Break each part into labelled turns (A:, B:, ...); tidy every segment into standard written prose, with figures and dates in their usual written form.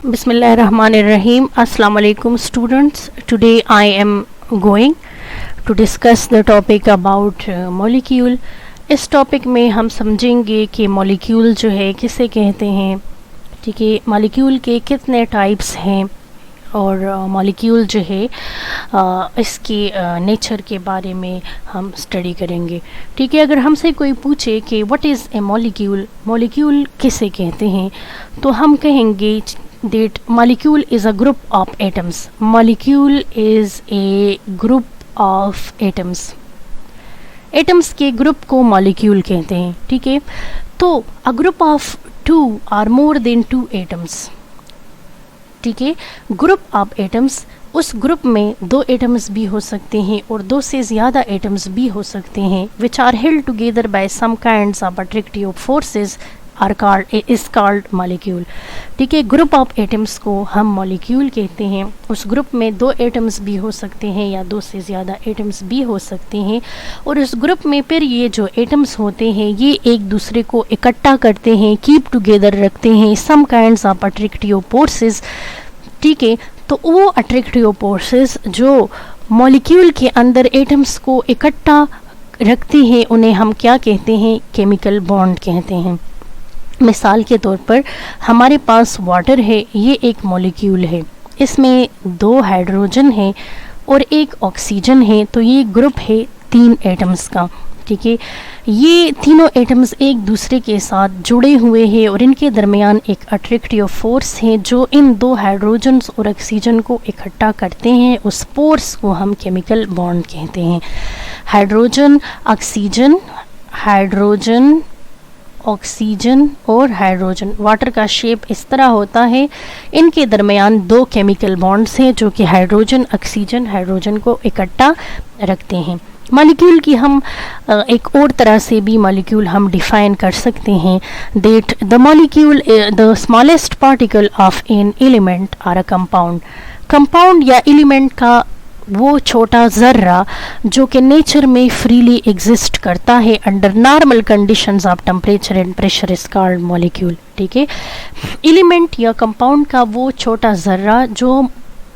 A: Bismillahirrahmanirrahim. Assalamu alaikum students. Today I am going to discuss the topic about molecule. इस topic में हम समझेंगे कि मॉलिक्यूल जो है किसे कहते हैं, ठीक है, मॉलिक्यूल के कितने टाइप्स हैं और मॉलिक्यूल जो है इसके नेचर के बारे में हम स्टडी करेंगे, ठीक है। अगर हमसे कोई पूछे कि what is a molecule, molecule किसे कहते हैं, तो हम कहेंगे that molecule is a group of atoms. Molecule is a group of atoms. Atoms के ग्रुप को मॉलिक्यूल कहते हैं, ठीक है। तो a group of two or more than two atoms, ठीक है। ग्रुप ऑफ एटम्स, उस ग्रुप में दो एटम्स भी हो सकते हैं और दो से ज़्यादा एटम्स भी हो सकते हैं, which are held together by some kinds of attractive forces are called molecule, ठीक है। ग्रुप ऑफ एटम्स को हम मॉलिक्यूल कहते हैं। उस ग्रुप में दो एटम्स भी हो सकते हैं या दो से ज़्यादा एटम्स भी हो सकते हैं, और उस ग्रुप में फिर ये जो एटम्स होते हैं ये एक दूसरे को इकट्ठा करते हैं, कीप टुगेदर रखते हैं सम काइंड्स ऑफ अट्रैक्टिव फोर्सेस, ठीक है। तो वो अट्रैक्टिव फोर्सेस जो मॉलिक्यूल के अंदर एटम्स को इकट्ठा रखती हैं उन्हें हम क्या कहते हैं, केमिकल बॉन्ड कहते हैं। मिसाल के तौर पर हमारे पास वाटर है, ये एक मॉलिक्यूल है, इसमें दो हाइड्रोजन है और एक ऑक्सीजन है, तो ये ग्रुप है तीन एटम्स का, ठीक है। ये तीनों एटम्स एक दूसरे के साथ जुड़े हुए हैं और इनके दरमियान एक अट्रैक्टिव फोर्स है जो इन दो हाइड्रोजन्स और ऑक्सीजन को इकट्ठा करते हैं। उस फोर्स को हम केमिकल बॉन्ड कहते हैं। हाइड्रोजन ऑक्सीजन, हाइड्रोजन ऑक्सीजन और हाइड्रोजन, वाटर का शेप इस तरह होता है। इनके दरमियान दो केमिकल बॉन्ड्स हैं जो कि हाइड्रोजन ऑक्सीजन हाइड्रोजन को इकट्ठा रखते हैं। मॉलिक्यूल की हम एक और तरह से भी मॉलिक्यूल हम डिफाइन कर सकते हैं, that the molecule the smallest particle of an element or a compound. Compound या एलिमेंट का वो छोटा ज़र्रा जो कि नेचर में फ्रीली एग्जिस्ट करता है under normal conditions of temperature and pressure is called molecule, ठीक है। एलिमेंट या कंपाउंड का वो छोटा ज़र्रा जो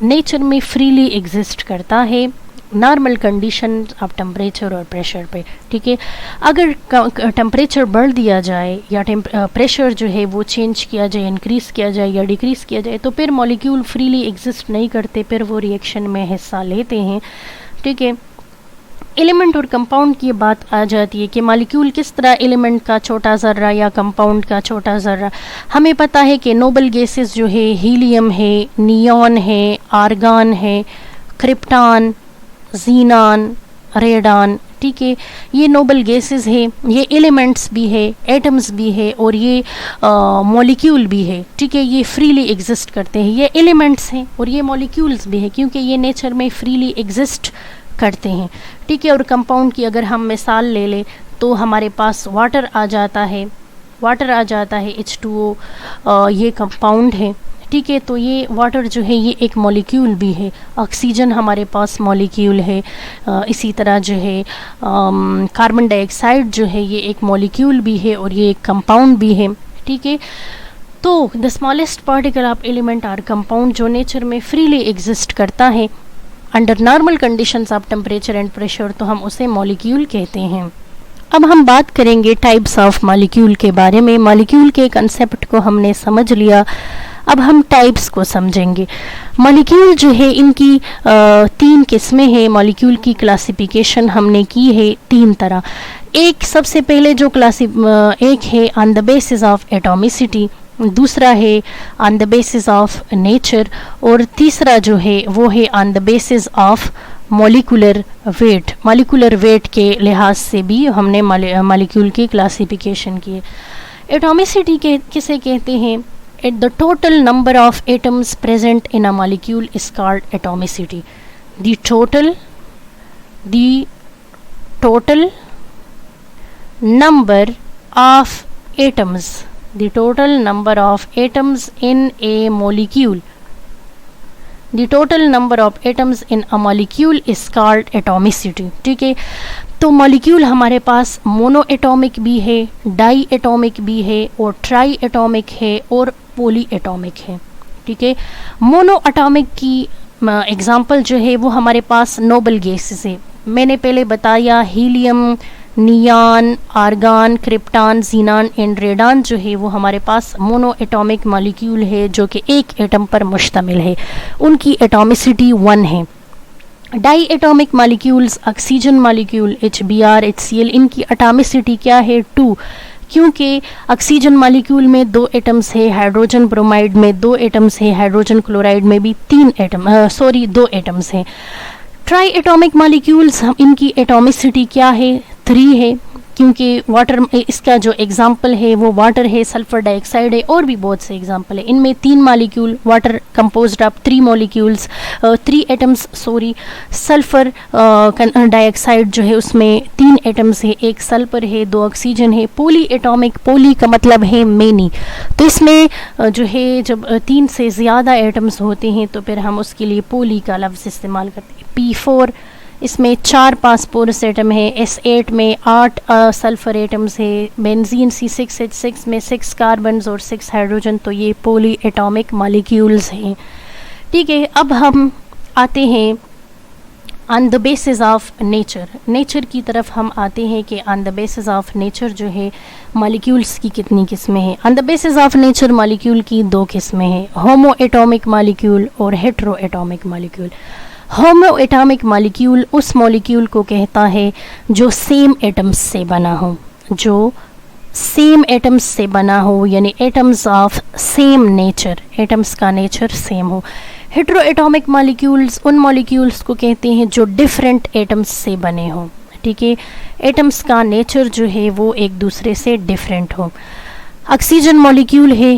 A: नेचर में फ्रीली एग्जिस्ट करता है नॉर्मल कंडीशन ऑफ टेम्परेचर और प्रेशर पे, ठीक है। अगर टेम्परेचर बढ़ दिया जाए या प्रेशर जो है वो चेंज किया जाए, इंक्रीज़ किया जाए या डिक्रीज़ किया जाए, तो फिर मॉलिक्यूल फ्रीली एग्जिस्ट नहीं करते, फिर वो रिएक्शन में हिस्सा लेते हैं, ठीक है। एलिमेंट और कंपाउंड की बात आ जाती है कि मॉलिक्यूल किस तरह एलिमेंट का छोटा ज़र्रा या कंपाउंड का छोटा ज़र्रा। हमें पता है कि नोबल गैसेस जो है हीलियम है, नियॉन है, आर्गन है, क्रिप्टॉन, जीनान, रेडान, ठीक है। ये नोबल गैसेस है, ये एलिमेंट्स भी है, एटम्स भी है और ये मॉलिक्यूल भी है, ठीक है। ये फ्रीली एग्जिस्ट करते हैं, ये एलिमेंट्स हैं और ये मॉलिक्यूल्स भी है क्योंकि ये नेचर में फ्रीली एग्जिस्ट करते हैं, ठीक है। और कंपाउंड की अगर हम मिसाल ले लें तो हमारे पास वाटर आ जाता है, वाटर आ जाता है H2O, ये कंपाउंड है, ठीक है। तो ये वाटर जो है ये एक मॉलिक्यूल भी है। ऑक्सीजन हमारे पास मॉलिक्यूल है, इसी तरह जो है कार्बन डाइऑक्साइड जो है ये एक मॉलिक्यूल भी है और ये एक कंपाउंड भी है, ठीक है। तो the smallest particle of element or compound जो नेचर में फ्रीली एग्जिस्ट करता है under normal conditions of temperature and pressure, तो हम उसे मॉलिक्यूल कहते हैं। अब हम बात करेंगे टाइप्स ऑफ मॉलिक्यूल के बारे में। मॉलिक्यूल के कंसेप्ट को हमने समझ लिया, अब हम टाइप्स को समझेंगे। मॉलिक्यूल जो है इनकी तीन किस्में हैं। मॉलिक्यूल की क्लासिफिकेशन हमने की है तीन तरह। एक सबसे पहले जो एक है on the basis of atomicity, दूसरा है on the basis of nature और तीसरा जो है वो है on the basis of molecular weight. Molecular weight के लिहाज से भी हमने मॉलिक्यूल की क्लासिफिकेशन की है। एटॉमिसिटी के किसे कहते हैं? The total number of atoms present in a molecule is called atomicity. The total number of atoms, the total number of atoms in a molecule, the total number of atoms in a molecule is called atomicity, ठीक है। तो molecule हमारे पास mono atomic भी है, di atomic भी है और try atomic है और पॉली एटॉमिक है, ठीक है। मोनो एटॉमिक की एग्जाम्पल जो है वो हमारे पास नोबल गैसेस है। मैंने पहले बताया helium, neon, argon, krypton, xenon and radon जो है वो हमारे पास मोनो एटॉमिक मॉलिक्यूल है जो कि एक एटम पर मुश्तमिल है, उनकी एटॉमिसिटी 1 है। Di atomic molecules, oxygen molecule HBr, HCl, इनकी एटॉमिसिटी क्या है 2, क्योंकि ऑक्सीजन मॉलिक्यूल में 2 एटम्स है, हाइड्रोजन ब्रोमाइड में 2 एटम्स है, हाइड्रोजन क्लोराइड में भी 2 एटम्स हैं। ट्राई एटॉमिक मॉलिक्यूल्स, इनकी एटॉमिसिटी क्या है 3 है, क्योंकि वाटर, इसका जो एग्जाम्पल है वो वाटर है, सल्फर डाइऑक्साइड है और भी बहुत से एग्जाम्पल है। इनमें 3 molecule, water composed of 3 molecules, 3 atoms, sulphur dioxide जो है उसमें 3 एटम्स है, 1 सल्फर है, 2 ऑक्सीजन है। पॉली एटॉमिक, पॉली का मतलब है मेनी, तो इसमें जो है जब 3 से ज़्यादा एटम्स होते हैं तो फिर हम उसके लिए पॉली का लफ्ज़ इस्तेमाल करते हैं। P4, इसमें 4 फास्फोरस एटम है, S8 में 8 सल्फर एटम्स है, बेंजीन C6H6 में 6 कार्बन और 6 हाइड्रोजन, तो ये पॉली एटॉमिक मॉलिक्यूल्स हैं। ठीक है, अब हम आते हैं on the basis of nature, nature की तरफ हम आते हैं कि on the basis of nature जो है मॉलिक्यूल्स की कितनी किस्में हैं। On the basis of nature molecule की 2 किस्में हैं, होमो एटॉमिक मॉलिक्यूल और हेट्रो एटॉमिक मॉलिक्यूल। होमो एटॉमिक मॉलिक्यूल उस मॉलिक्यूल को कहता है जो सेम एटम्स से बना हो, जो सेम एटम्स से बना हो, यानी atoms of same nature, atoms का नेचर सेम हो। हेट्रो एटॉमिक मॉलिक्यूल्स उन मॉलिक्यूल्स को कहते हैं जो डिफरेंट एटम्स से बने हों। ठीक है, एटम्स का नेचर जो है वो एक दूसरे से डिफरेंट हो। ऑक्सीजन मॉलिक्यूल है,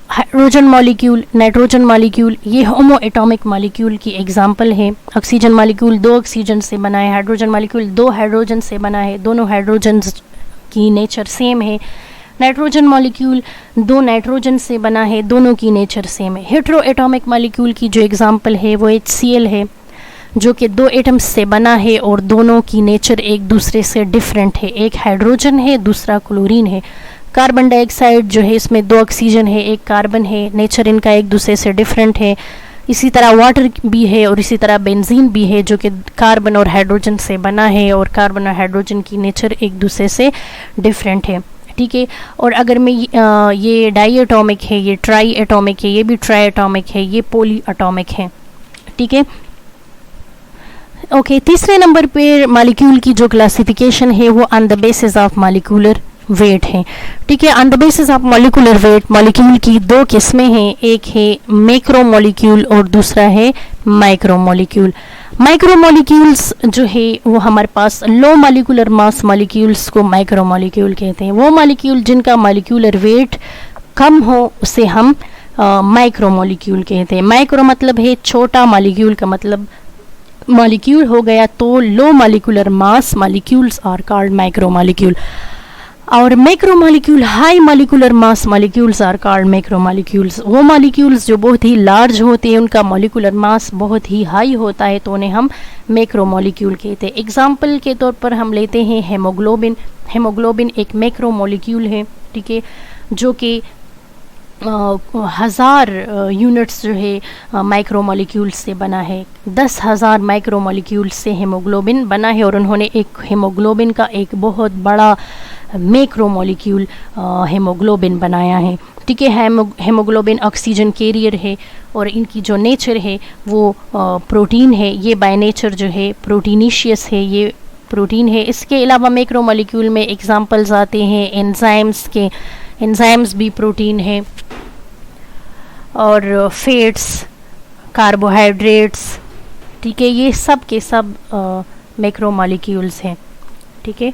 A: हाइड्रोजन मॉलिक्यूल, नाइट्रोजन मॉलिक्यूल, ये होमो एटॉमिक मॉलिक्यूल की एग्जांपल है। ऑक्सीजन मॉलिक्यूल 2 ऑक्सीजन से बना है, हाइड्रोजन मॉलिक्यूल 2 हाइड्रोजन से बना है, दोनों हाइड्रोजन की नेचर सेम है। नाइट्रोजन मॉलिक्यूल 2 नाइट्रोजन से बना है, दोनों की नेचर सेम है। हेट्रो एटॉमिक मॉलिक्यूल की जो एग्जांपल है वो HCl है, जो कि 2 एटम्स से बना है और दोनों की नेचर एक दूसरे से डिफरेंट है, एक हाइड्रोजन है, दूसरा क्लोरीन है। कार्बन डाइऑक्साइड जो है इसमें 2 ऑक्सीजन है, 1 कार्बन है, नेचर इनका एक दूसरे से डिफरेंट है। इसी तरह वाटर भी है और इसी तरह बेंजीन भी है जो कि कार्बन और हाइड्रोजन से बना है और कार्बन और हाइड्रोजन की नेचर एक दूसरे से डिफरेंट है। ठीक है, और अगर मैं ये डाई एटॉमिक है, ये ट्राई एटॉमिक है, ये भी ट्राई एटॉमिक है, ये पॉली एटॉमिक है। ठीक है, ओके, तीसरे नंबर पे मॉलिक्यूल की जो क्लासिफिकेशन है वो on the basis of molecular weight है। ठीक है, on the basis of molecular weight molecule की 2 किस्में हैं, एक है मैक्रो मॉलिक्यूल और दूसरा है माइक्रो मॉलिक्यूल। माइक्रो मॉलिक्यूल्स जो है वो हमारे पास लो मॉलिक्यूलर मास मॉलिक्यूल्स को माइक्रो मॉलिक्यूल कहते हैं। वो मॉलिक्यूल जिनका मॉलिक्यूलर वेट कम हो उसे हम माइक्रो मॉलिक्यूल कहते हैं। माइक्रो मतलब है छोटा, मॉलिक्यूल का मतलब मॉलिक्यूल हो गया, तो low molecular mass molecules are called micro molecule. और macro molecule, high molecular mass molecules are called macro molecules. वो मॉलिक्यूल्स जो बहुत ही लार्ज होते हैं, उनका मॉलिक्यूलर मास बहुत ही हाई होता है, तो उन्हें हम मैक्रो मॉलिक्यूल कहते हैं। एग्जाम्पल के तौर पर हम लेते हैं हेमोग्लोबिन। हेमोग्लोबिन एक मैक्रो मॉलिक्यूल है, ठीक है, जो कि 1000 यूनिट्स जो है माइक्रो मॉलिक्यूल्स से बना है। 10,000 माइक्रो मॉलिक्यूल्स से हेमोग्लोबिन बना है और उन्होंने एक हेमोग्लोबिन का एक बहुत बड़ा मैक्रो मॉलिक्यूल हेमोग्लोबिन बनाया है। ठीक है, हेमोग्लोबिन ऑक्सीजन कैरियर है और इनकी जो नेचर है वो प्रोटीन है। ये बाय नेचर जो है प्रोटीनिशियस है, ये प्रोटीन है। इसके अलावा मैक्रो मॉलिक्यूल में एग्जांपल्स आते हैं एंजाइम्स के, एंजाइम्स भी प्रोटीन है, और फैट्स, कार्बोहाइड्रेट्स। ठीक है, ये सब के सब मैक्रो मॉलिक्यूल्स हैं। ठीक है,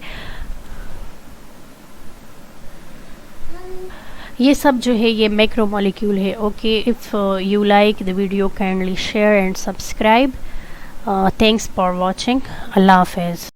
A: ये सब जो है ये मैक्रो मॉलिक्यूल है। Okay, if you like the video kindly share and subscribe. Thanks for watching. अल्लाह हाफिज़।